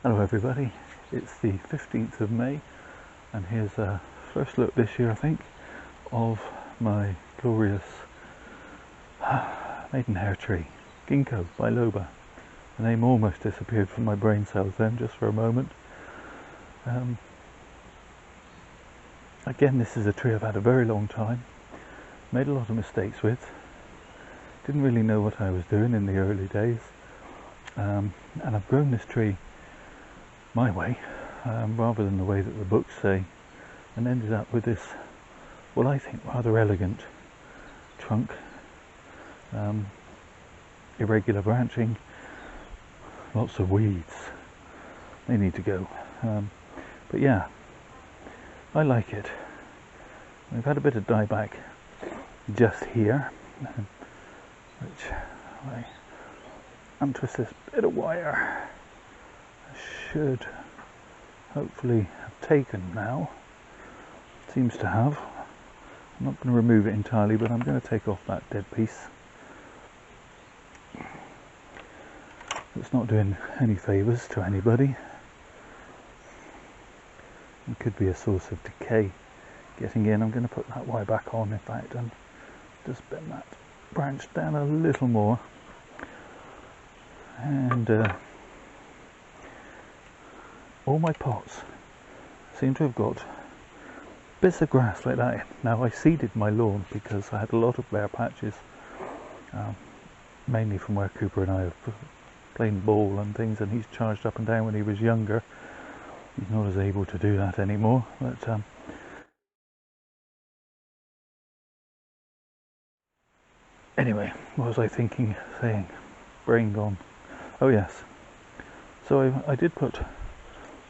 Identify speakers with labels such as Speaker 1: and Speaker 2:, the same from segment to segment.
Speaker 1: Hello everybody, it's the 15th of May and here's a first look this year I think of my glorious maidenhair tree, Gingko Biloba. The name almost disappeared from my brain cells then, just for a moment. Again, this is a tree I've had a very long time, made a lot of mistakes with, didn't really know what I was doing in the early days, and I've grown this tree my way, rather than the way that the books say, and ended up with this, well, I think rather elegant trunk, irregular branching, lots of weeds. They need to go, but yeah, I like it. We've had a bit of dieback just here, which I untwist this bit of wire. Should hopefully have taken now. Seems to have. I'm not going to remove it entirely, but I'm going to take off that dead piece. It's not doing any favours to anybody. It could be a source of decay getting in. I'm going to put that wire back on in fact and just bend that branch down a little more, and all my pots seem to have got bits of grass like that. Now, I seeded my lawn because I had a lot of bare patches, mainly from where Cooper and I have played ball and things, and he's charged up and down when he was younger. He's not as able to do that anymore, but anyway, what was I thinking, saying, brain gone. Oh yes, so I did put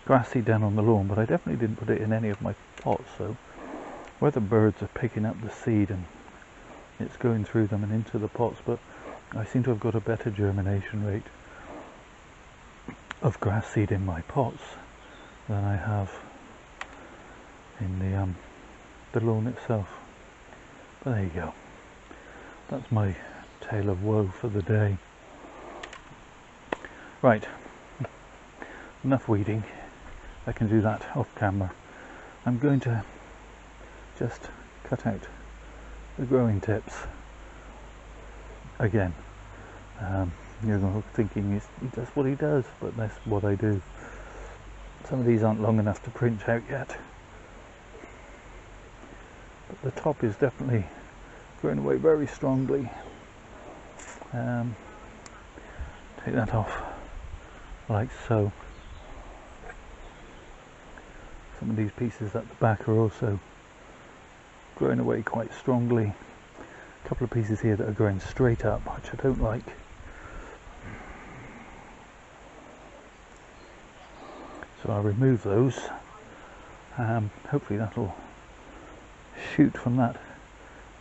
Speaker 1: grass seed down on the lawn, but I definitely didn't put it in any of my pots, so whether birds are picking up the seed and it's going through them and into the pots, but I seem to have got a better germination rate of grass seed in my pots than I have in the lawn itself. But there you go, that's my tale of woe for the day. Right, enough weeding. I can do that off camera. I'm going to just cut out the growing tips again. You're thinking he does what he does, but that's what I do. Some of these aren't long enough to print out yet, but the top is definitely growing away very strongly. Take that off like so. Some of these pieces at the back are also growing away quite strongly. A couple of pieces here that are growing straight up, which I don't like. So I'll remove those. Hopefully that'll shoot from that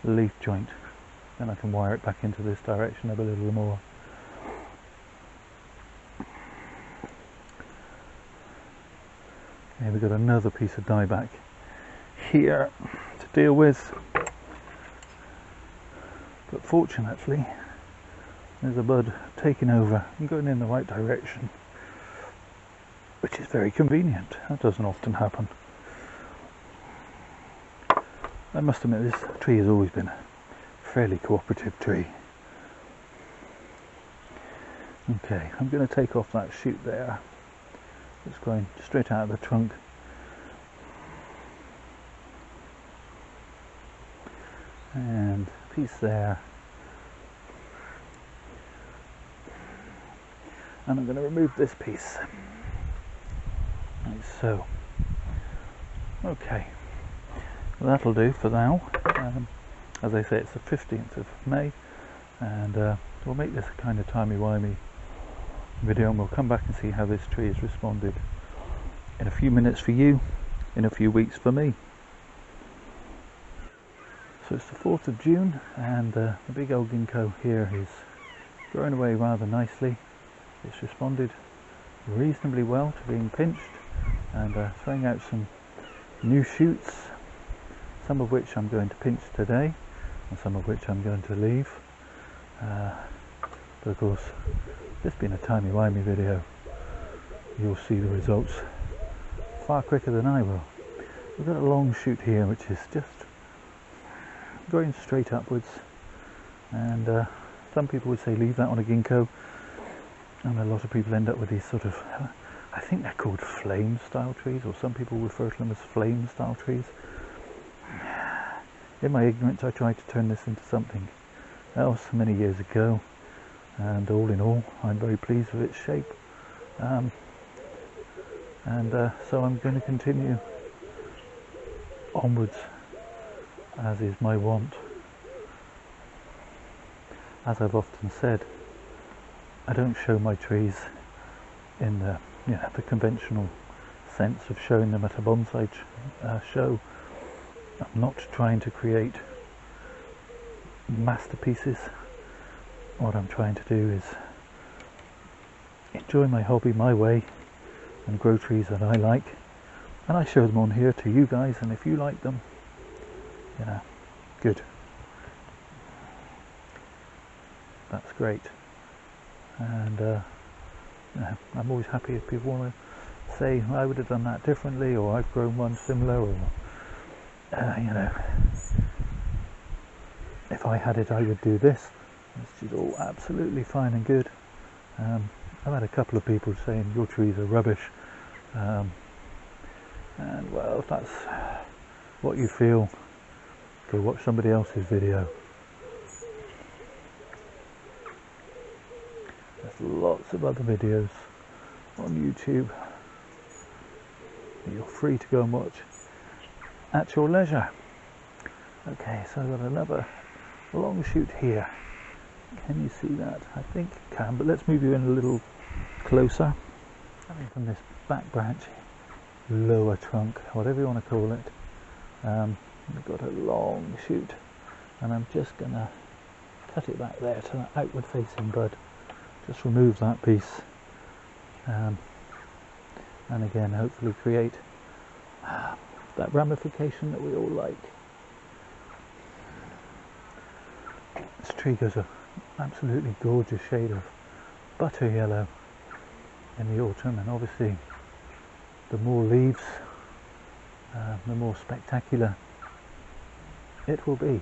Speaker 1: leaf joint. Then I can wire it back into this direction a little more. Okay, we've got another piece of dieback here to deal with, but fortunately there's a bud taking over and going in the right direction, which is very convenient. That doesn't often happen. I must admit, this tree has always been a fairly cooperative tree. Okay, I'm going to take off that shoot there. It's going straight out of the trunk. And a piece there. And I'm going to remove this piece. Like so. Okay. Well, that'll do for now. As I say, it's the 15th of May. And we'll make this a kind of timey-wimey video, and we'll come back and see how this tree has responded in a few minutes for you, in a few weeks for me. So it's the 4th of June, and the big old ginkgo here is growing away rather nicely. It's responded reasonably well to being pinched, and throwing out some new shoots, some of which I'm going to pinch today and some of which I'm going to leave. But of course, this being a timey-wimey video, you'll see the results far quicker than I will. We've got a long shoot here which is just going straight upwards, and some people would say leave that on a ginkgo, and a lot of people end up with these sort of, I think they're called flame style trees, or some people refer to them as flame style trees. In my ignorance I tried to turn this into something else many years ago, and all in all I'm very pleased with its shape, so I'm going to continue onwards as is my wont. As I've often said, I don't show my trees in the the conventional sense of showing them at a bonsai show. I'm not trying to create masterpieces. What I'm trying to do is enjoy my hobby my way and grow trees that I like, and I show them on here to you guys, and if you like them, good. That's great. And I'm always happy if people want to say I would have done that differently, or I've grown one similar, or if I had it I would do this. This is all absolutely fine and good. I've had a couple of people saying your trees are rubbish, and well, if that's what you feel, go watch somebody else's video. There's lots of other videos on YouTube that you're free to go and watch at your leisure. Okay, so I've got another long shoot here. Can you see that? I think you can, but let's move you in a little closer. Coming from this back branch, lower trunk, whatever you want to call it, we've got a long shoot, and I'm just going to cut it back there to that outward facing bud. Just remove that piece, and again hopefully create that ramification that we all like. This tree goes a absolutely gorgeous shade of butter yellow in the autumn, and obviously the more leaves, the more spectacular it will be.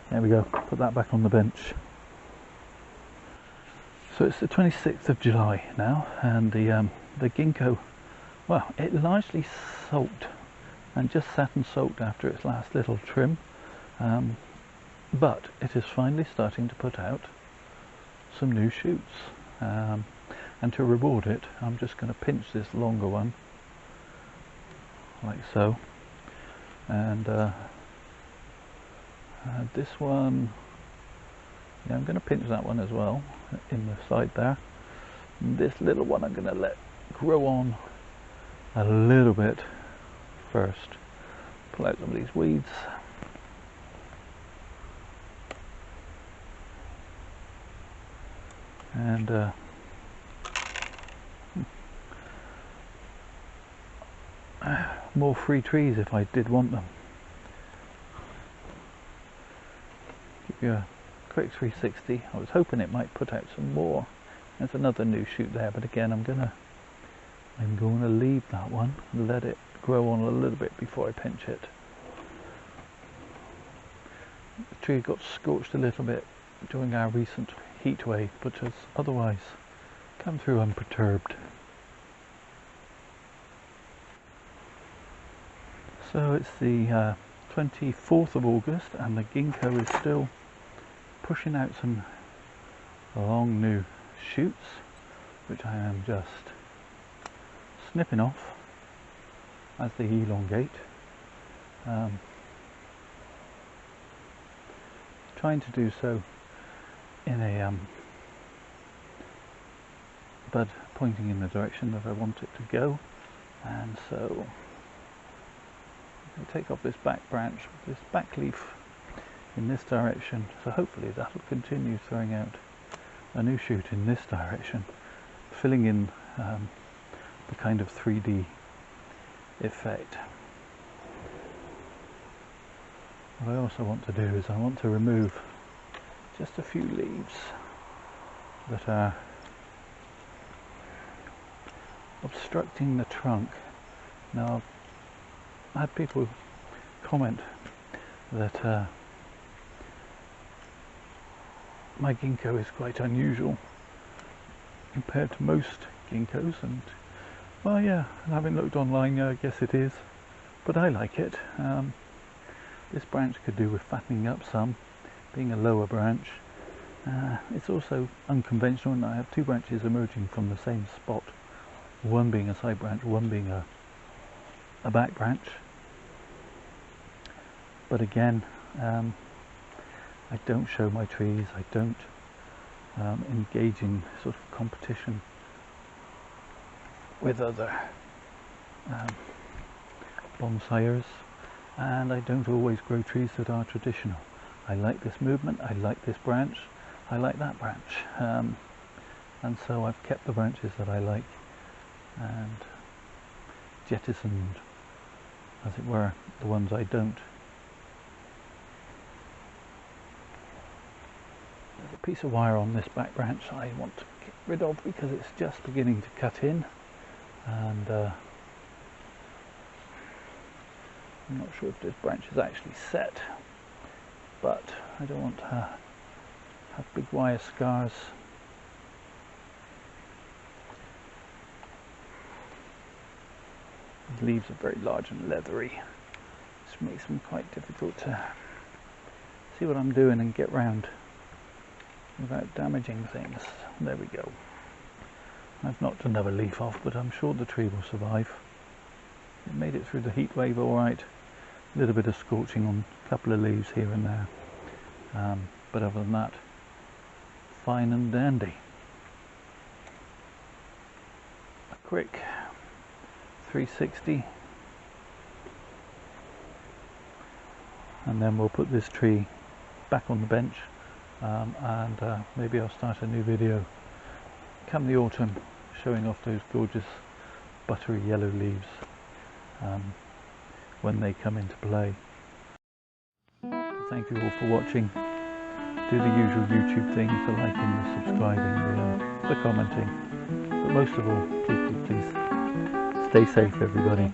Speaker 1: There we go, put that back on the bench. So it's the 26th of July now, and the ginkgo, well, it largely sulked and just sat and sulked after its last little trim, but it is finally starting to put out some new shoots, and to reward it I'm just going to pinch this longer one like so, and this one, yeah, I'm going to pinch that one as well in the side there. This little one I'm going to let grow on a little bit first. Pull out some of these weeds. And more free trees if I did want them. Give you a quick 360. I was hoping it might put out some more. There's another new shoot there, but again I'm going to leave that one and let it grow on a little bit before I pinch it. The tree got scorched a little bit during our recent heat wave, but has otherwise come through unperturbed. So it's the 24th of August, and the ginkgo is still pushing out some long new shoots, which I am just snipping off as they elongate. Trying to do so in a bud pointing in the direction that I want it to go, and so I take off this back branch, this back leaf in this direction, so hopefully that'll continue throwing out a new shoot in this direction, filling in the kind of 3D effect. What I also want to do is I want to remove just a few leaves that are obstructing the trunk. Now, I've had people comment that my Gingko is quite unusual compared to most Ginkgos, and well, yeah, having looked online, I guess it is, but I like it. This branch could do with fattening up some, being a lower branch. It's also unconventional, and I have two branches emerging from the same spot, one being a side branch, one being a back branch. But again, I don't show my trees, I don't engage in sort of competition with other bonsaiers, and I don't always grow trees that are traditional. I like this movement, I like this branch, I like that branch, and so I've kept the branches that I like and jettisoned, as it were, the ones I don't. There's a piece of wire on this back branch I want to get rid of because it's just beginning to cut in, and I'm not sure if this branch is actually set, but I don't want to have big wire scars. The leaves are very large and leathery, which makes them quite difficult to see what I'm doing and get round without damaging things. There we go. I've knocked another leaf off, but I'm sure the tree will survive. It made it through the heat wave all right. A little bit of scorching on a couple of leaves here and there, but other than that, fine and dandy. A quick 360, and then we'll put this tree back on the bench, and maybe I'll start a new video come the autumn showing off those gorgeous buttery yellow leaves when they come into play. Thank you all for watching. Do the usual YouTube things, the liking, the subscribing, the commenting, but most of all, please stay safe, everybody.